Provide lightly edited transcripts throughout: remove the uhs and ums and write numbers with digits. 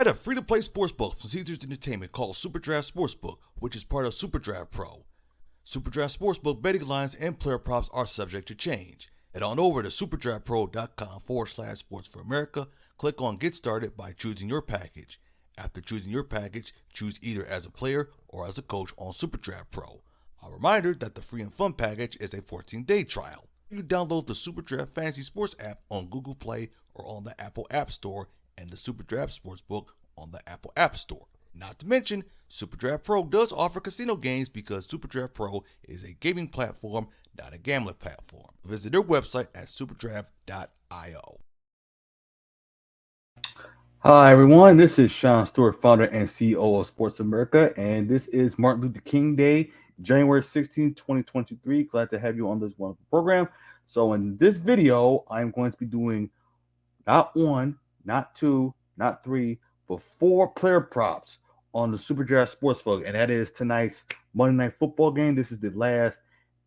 At a free-to-play sportsbook from Caesars Entertainment called SuperDraft Sportsbook, which is part of SuperDraft Pro. SuperDraft Sportsbook betting lines and player props are subject to change. Head on over to superdraftpro.com/sports for America. Click on Get Started by choosing your package. After choosing your package, choose either as a player or as a coach on SuperDraft Pro. A reminder that the free and fun package is a 14-day trial. You can download the SuperDraft Fantasy Sports app on Google Play or on the Apple App Store and the SuperDraft Sportsbook on the Apple App Store. Not to mention, SuperDraft Pro does offer casino games because SuperDraft Pro is a gaming platform, not a gambling platform. Visit their website at superdraft.io. Hi, everyone. This is Shawn Stewart, founder and CEO of Sports America, and this is Martin Luther King Day, January 16, 2023. Glad to have you on this wonderful program. So, in this video, I'm going to be doing not one, not two, not three, but four player props on the SuperDraft Sportsbook, and that is tonight's Monday Night Football game. This is the last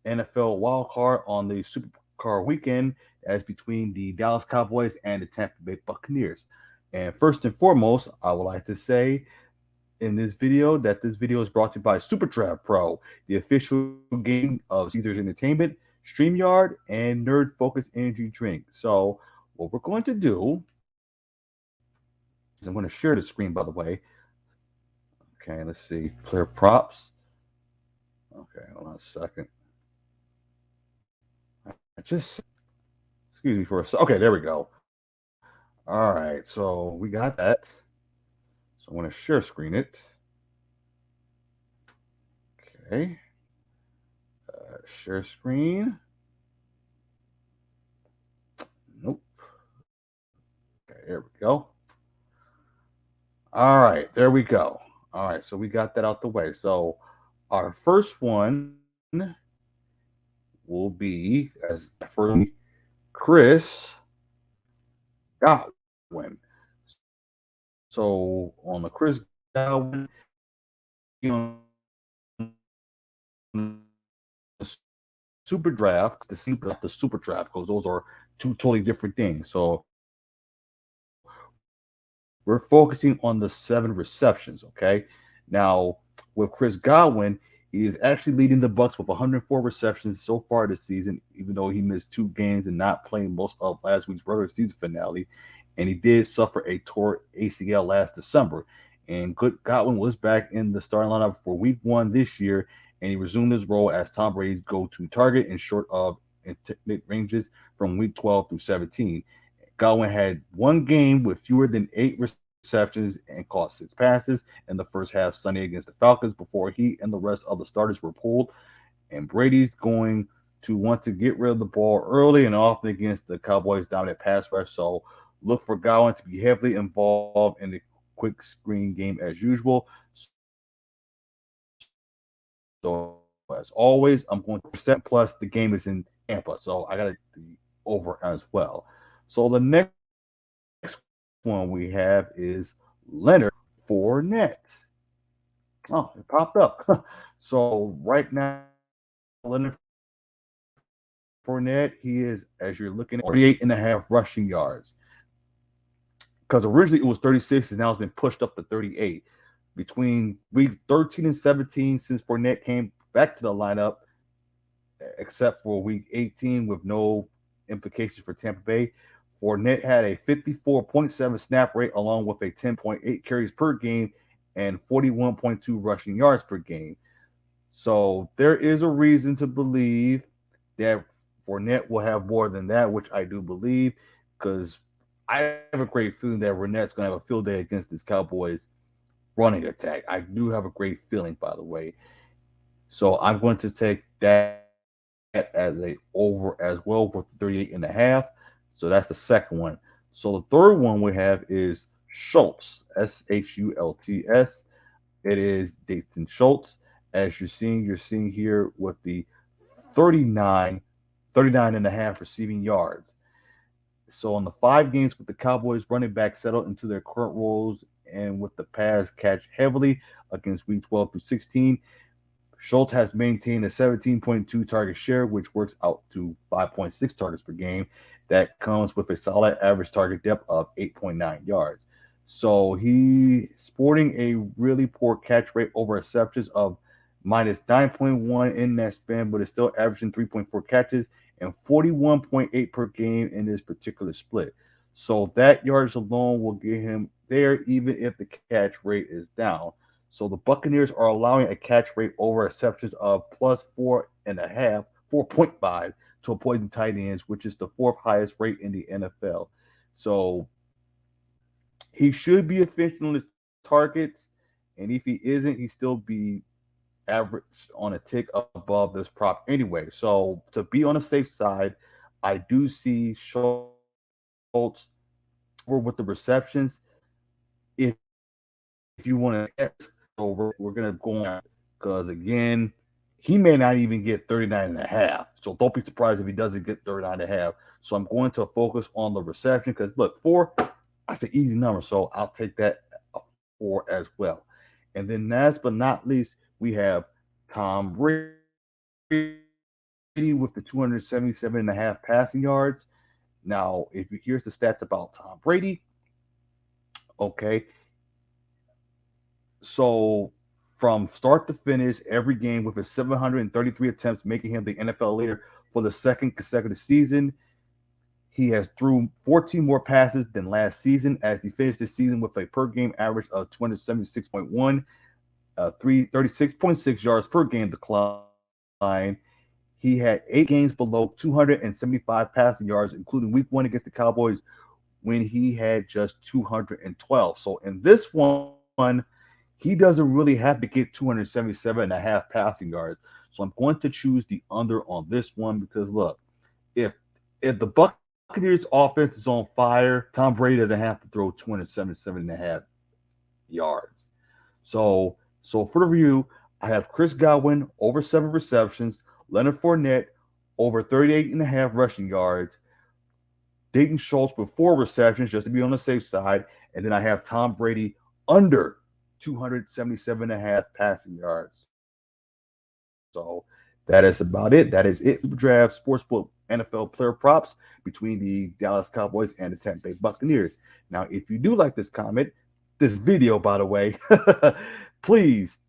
NFL wild card on the Super Card weekend, as between the Dallas Cowboys and the Tampa Bay Buccaneers. And first and foremost, I would like to say in this video that this video is brought to you by SuperDraft Pro, the official game of Caesars Entertainment, StreamYard, and Nerd Focus Energy Drink. So what we're going to do is I'm going to share the screen, by the way. Okay, let's see. Player props. Okay, hold on a second. I just, excuse me for a second. Okay, there we go. All right, so we got that. So I'm going to share screen it. Okay. Share screen. Nope. Okay, there we go. All right, there we go. All right, so we got that out the way. So our first one will be, as for Chris Godwin. So on the Chris Godwin, on the super draft, the super draft, because those are two totally different things. So we're focusing on the 7 receptions. Okay. Now with Chris Godwin, he is actually leading the Bucks with 104 receptions so far this season, even though he missed 2 games and not playing most of last week's regular season finale. And he did suffer a torn ACL last December. And Godwin was back in the starting lineup for Week 1 this year, and he resumed his role as Tom Brady's go-to target in short of intimate ranges from Week 12 through 17. Godwin had 1 game with fewer than 8 receptions and caught 6 passes in the first half Sunday against the Falcons before he and the rest of the starters were pulled. And Brady's going to want to get rid of the ball early and often against the Cowboys' dominant pass rush. So look for Godwin to be heavily involved in the quick screen game as usual. So as always, I'm going to percent plus the game is in Tampa. So I got to over as well. So the next one we have is Leonard Fournette. Oh, it popped up. So right now, Leonard Fournette, he is, as you're looking at, 38.5 rushing yards. Because originally it was 36, and now it's been pushed up to 38. Between week 13 and 17, since Fournette came back to the lineup, except for week 18 with no implications for Tampa Bay, Fournette had a 54.7 snap rate along with a 10.8 carries per game and 41.2 rushing yards per game. So there is a reason to believe that Fournette will have more than that, which I do believe, because I have a great feeling that Fournette's going to have a field day against this Cowboys running attack. I do have a great feeling, by the way. So I'm going to take that as a over as well with 38.5. So that's the second one. So the third one we have is Schultz, Schults. It is Dayton Schultz. As you're seeing here with the 39.5 receiving yards. So in the 5 games with the Cowboys, running back settled into their current roles and with the pass catch heavily against week 12 through 16. Schultz has maintained a 17.2 target share, which works out to 5.6 targets per game. That comes with a solid average target depth of 8.9 yards. So he sporting a really poor catch rate over receptions of minus 9.1 in that span, but is still averaging 3.4 catches and 41.8 per game in this particular split. So that yardage alone will get him there, even if the catch rate is down. So the Buccaneers are allowing a catch rate over receptions of plus 4.5, 4.5 to opposing tight ends, which is the fourth highest rate in the NFL. So he should be efficient on his targets, and if he isn't, he still be average on a tick above this prop anyway. So to be on the safe side, I do see Schultz over with the receptions. If you want to get over, we're gonna go on because again, he may not even get 39 and a half. So don't be surprised if he doesn't get 39 and a half. So I'm going to focus on the reception because look, four, that's an easy number. So I'll take that a four as well. And then last but not least, we have Tom Brady with the 277.5 passing yards. Now, if you here's the stats about Tom Brady, okay. So from start to finish, every game with his 733 attempts, making him the NFL leader for the second consecutive season. He has threw 14 more passes than last season as he finished the season with a per game average of 276.1, 36.6 yards per game decline. He had 8 games below 275 passing yards, including week one against the Cowboys when he had just 212. So in this one, he doesn't really have to get 277 and a half passing yards. So I'm going to choose the under on this one because look, if if the Buccaneers offense is on fire, Tom Brady doesn't have to throw 277 and a half yards. So for the review, I have Chris Godwin over 7 receptions, Leonard Fournette over 38 and a half rushing yards, Dayton Schultz with 4 receptions just to be on the safe side, and then I have Tom Brady under 277 and a half passing yards. So that is about it. That is it. SuperDraft Sportsbook NFL player props between the Dallas Cowboys and the Tampa Bay Buccaneers. Now, if you do like this comment, this video, by the way, please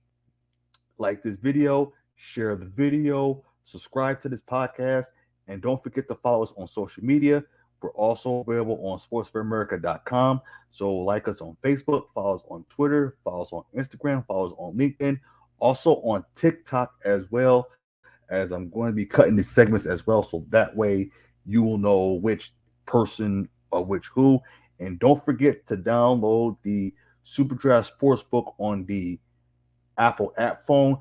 like this video, share the video, subscribe to this podcast, and don't forget to follow us on social media. We're also available on sportsforamerica.com. So like us on Facebook, follow us on Twitter, follow us on Instagram, follow us on LinkedIn, also on TikTok as well, as I'm going to be cutting these segments as well. So that way you will know which person or which who. And don't forget to download the SuperDraft Sportsbook on the Apple app phone.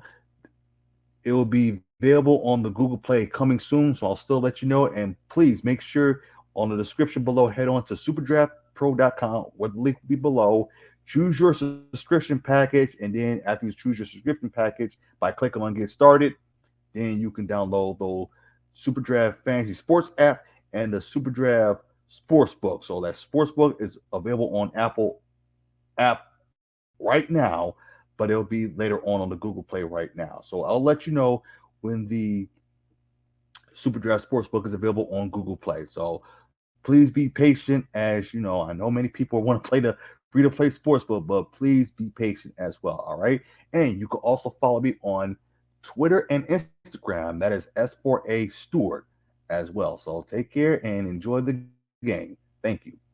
It will be available on the Google Play coming soon, so I'll still let you know. And please make sure on the description below, head on to superdraftpro.com, where the link will be below. Choose your subscription package, and then after you choose your subscription package, by clicking on Get Started, then you can download the SuperDraft Fantasy Sports app and the SuperDraft Sportsbook. So that Sportsbook is available on Apple app right now, but it'll be later on the Google Play right now. So I'll let you know when the SuperDraft Sportsbook is available on Google Play. So please be patient, as you know, I know many people want to play the free to play sportsbook, but please be patient as well. All right. And you can also follow me on Twitter and Instagram. That is S4A Stewart as well. So take care and enjoy the game. Thank you.